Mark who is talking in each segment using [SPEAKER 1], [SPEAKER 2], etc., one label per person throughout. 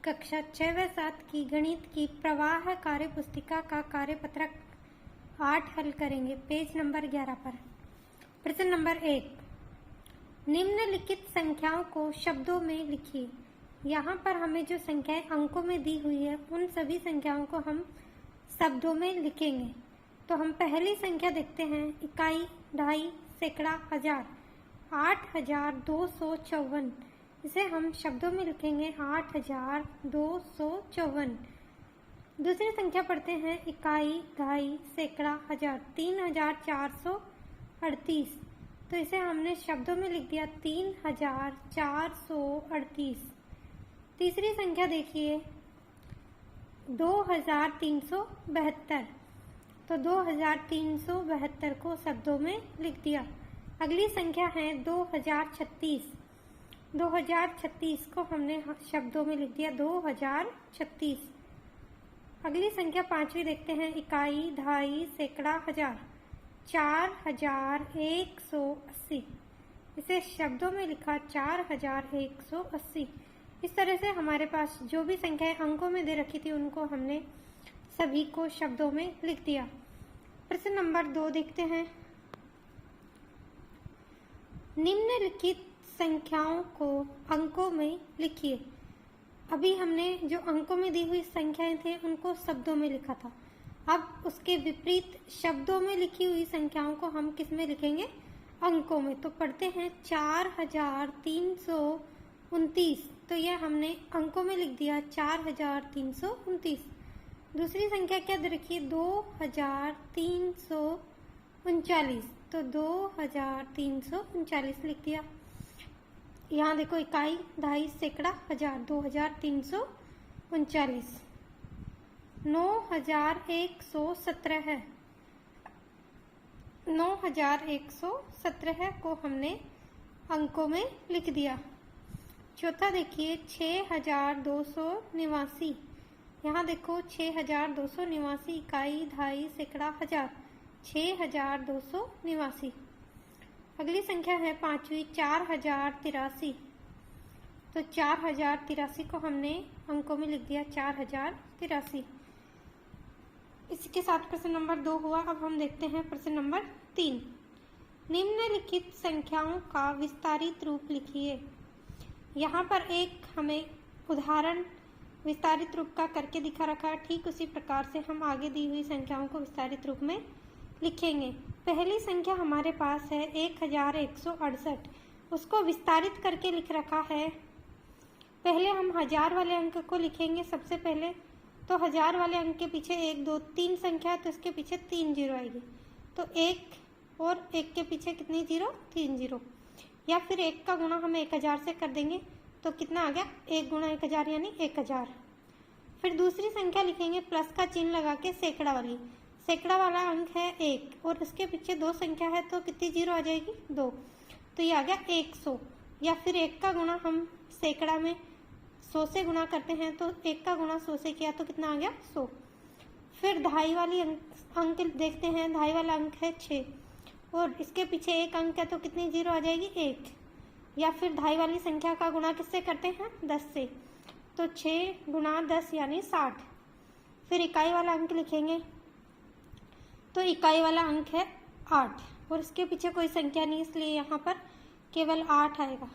[SPEAKER 1] कक्षा 6 व 7 की गणित की प्रवाह कार्य पुस्तिका का कार्यपत्रक 8 हल करेंगे। पेज नंबर 11 पर प्रश्न नंबर 1, निम्नलिखित संख्याओं को शब्दों में लिखिए। यहाँ पर हमें जो संख्याएं अंकों में दी हुई है उन सभी संख्याओं को हम शब्दों में लिखेंगे। तो हम पहली संख्या देखते हैं, इकाई, ढाई, सैकड़ा, हजार, 8254। इसे हम शब्दों में लिखेंगे 8254। दूसरी संख्या पढ़ते हैं, इकाई, ढाई, सैकड़ा, हजार, 3438। तो इसे हमने शब्दों में लिख दिया 3438। तीसरी संख्या देखिए 2372। तो 2372 को शब्दों में लिख दिया। अगली संख्या है 2036। 2036 को हमने शब्दों में लिख दिया 2036। अगली संख्या पांचवी देखते हैं, इकाई, ढाई, सैकड़ा, हजार, 4180। इसे शब्दों में लिखा 4180। इस तरह से हमारे पास जो भी संख्याएं अंकों में दे रखी थी उनको हमने सभी को शब्दों में लिख दिया। प्रश्न नंबर 2 देखते हैं, निम्नलिखित संख्याओं को अंकों में लिखिए। अभी हमने जो अंकों में दी हुई संख्याएं थे उनको शब्दों में लिखा था। अब उसके विपरीत शब्दों में लिखी हुई संख्याओं को हम किस में लिखेंगे? अंकों में। तो पढ़ते हैं 4329। तो यह हमने अंकों में लिख दिया 4329। दूसरी संख्या क्या दे रखी है? 2339। तो 2339 लिख दिया। यहाँ देखो, इकाई, ढाई, सैकड़ा, हजार, 2339। 9117 है। 9117 को हमने अंकों में लिख दिया। चौथा देखिए 6289। यहाँ देखो 6289, इकाई, ढाई, सैकड़ा, हजार, 6289। अगली संख्या है पांचवी 4083। तो 4083 को हमने अंकों में लिख दिया 4083। इसके साथ प्रश्न नंबर 2 हुआ। अब हम देखते हैं प्रश्न नंबर 3, निम्नलिखित संख्याओं का विस्तारित रूप लिखिए। यहाँ पर एक हमें उदाहरण विस्तारित रूप का करके दिखा रखा है। ठीक उसी प्रकार से हम आगे दी हुई संख्याओं को विस्तारित रूप में लिखेंगे। पहली संख्या हमारे पास है 1168। उसको विस्तारित करके लिख रखा है। पहले हम हजार वाले अंक को लिखेंगे सबसे पहले। तो हजार वाले अंक के पीछे 1 2 3 संख्या है तो इसके पीछे 3 जीरो आएगी। तो 1 और 1 के पीछे कितनी जीरो? 3 जीरो। या फिर 1 का गुणा हम 1000 से कर देंगे तो कितना आ गया? 1 गुणा 1000 यानी 1000। फिर दूसरी संख्या लिखेंगे प्लस का चिन्ह लगा के, सैकड़ा वाली। सैकड़ा वाला अंक है 1 और उसके पीछे 2 संख्या है तो कितनी जीरो आ जाएगी? 2। तो ये आ गया 100। या फिर 1 का गुणा हम सैकड़ा में 100 से गुणा करते हैं तो 1 का गुणा 100 से किया तो कितना आ गया? 100। फिर ढाई वाली अंक देखते हैं। ढाई वाला अंक है 6 और इसके पीछे 1 अंक है तो कितनी जीरो आ जाएगी? 1। या फिर ढाई वाली संख्या का गुणा किससे करते हैं? 10 से। तो 6 गुणा 10 यानी 60। फिर इकाई वाला अंक लिखेंगे। तो इकाई वाला अंक है 8 और इसके पीछे कोई संख्या नहीं, इसलिए यहाँ पर केवल 8 आएगा।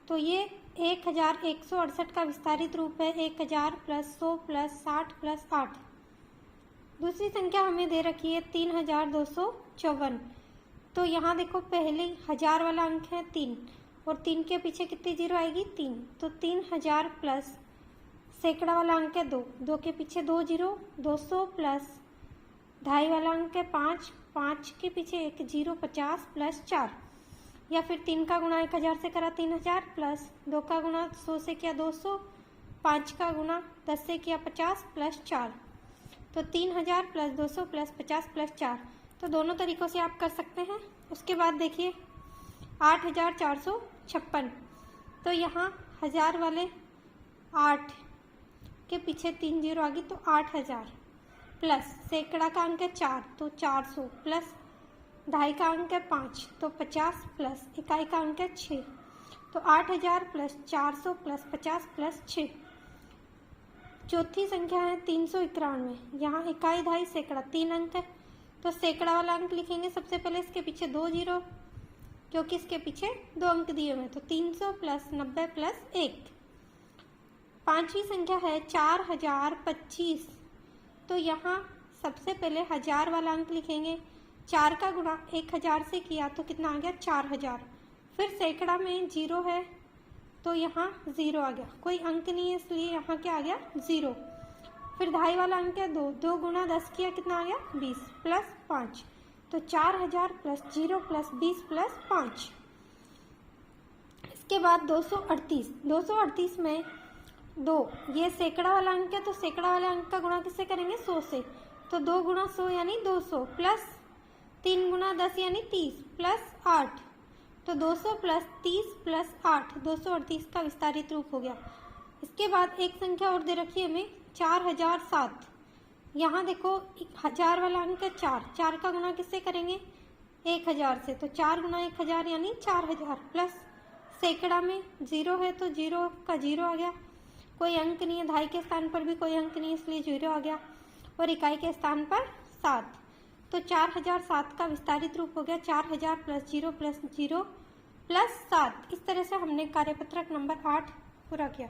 [SPEAKER 1] तो ये 1168 का विस्तारित रूप है 1000 प्लस 100 प्लस 60 प्लस 8। दूसरी संख्या हमें दे रखी है 3254। तो यहाँ देखो, पहले हजार वाला अंक है 3 और 3 के पीछे कितनी जीरो आएगी? 3। तो 3000 प्लस सैकड़ा वाला अंक है 2, 2 के पीछे 2 जीरो, 200 प्लस ढाई वाला अंक है 5, 5 के पीछे 1 जीरो, 50 प्लस 4। या फिर 3 का गुणा 1000 से करा 3000 प्लस 2 का गुणा 100 से किया 200, 5 का गुणा 10 से किया 50 प्लस 4। तो 3000 प्लस 200 प्लस 50 प्लस 4। तो दोनों तरीकों से आप कर सकते हैं। उसके बाद देखिए 8456। तो यहाँ हजार वाले 8 के पीछे 3 जीरो आ गई तो 8000 प्लस सैकड़ा का अंक है 4 तो 400 प्लस ढाई का अंक है 5 तो 50 प्लस इकाई का अंक है 6 तो 8000 प्लस 400 प्लस 50 प्लस 6। चौथी संख्या है 391। यहाँ इकाई, दहाई, सैकड़ा 3 अंक है, तो सैकड़ा वाला अंक लिखेंगे सबसे पहले, इसके पीछे 2 जीरो, क्योंकि इसके पीछे 2 अंक दिए हुए हैं, तो 300 प्लस 90 प्लस 1। पांचवी संख्या है 4025। तो यहाँ सबसे पहले 1000 वाला अंक लिखेंगे, 4 का गुणा 1000 से किया तो कितना आ गया 4000। फिर सैकड़ा में 0 है तो यहाँ 0 आ गया, कोई अंक नहीं है इसलिए यहाँ क्या आ गया 0। फिर दहाई वाला अंक है 2, 2 गुणा 10 किया कितना आ गया 20 प्लस 5, तो 4000 प्लस 0 प्लस 20 प्लस 5। इसके बाद 238। 238 में 2, ये सैकड़ा वाला अंक है तो सैकड़ा वाले अंक का गुणा किससे करेंगे 100 से, तो 2 गुणा 100 यानी 200 प्लस 3 गुणा 10 यानी 30 प्लस 8, तो 200 प्लस 30 प्लस 8, 238 का विस्तारित रूप हो गया। इसके बाद एक संख्या और दे रखी है हमें 4007। यहाँ देखो 1000 वाला अंक है 4, 4 का गुणा किससे करेंगे 1000 से, तो 4 गुणा 1000 यानी 4000 प्लस सैकड़ा में 0 है तो 0 का 0 आ गया, कोई अंक नहीं है, दहाई के स्थान पर भी कोई अंक नहीं इसलिए 0 आ गया, और इकाई के स्थान पर 7, तो 4007 का विस्तारित रूप हो गया 4000 प्लस 0 प्लस 0 प्लस 7। इस तरह से हमने कार्यपत्रक नंबर 8 पूरा किया।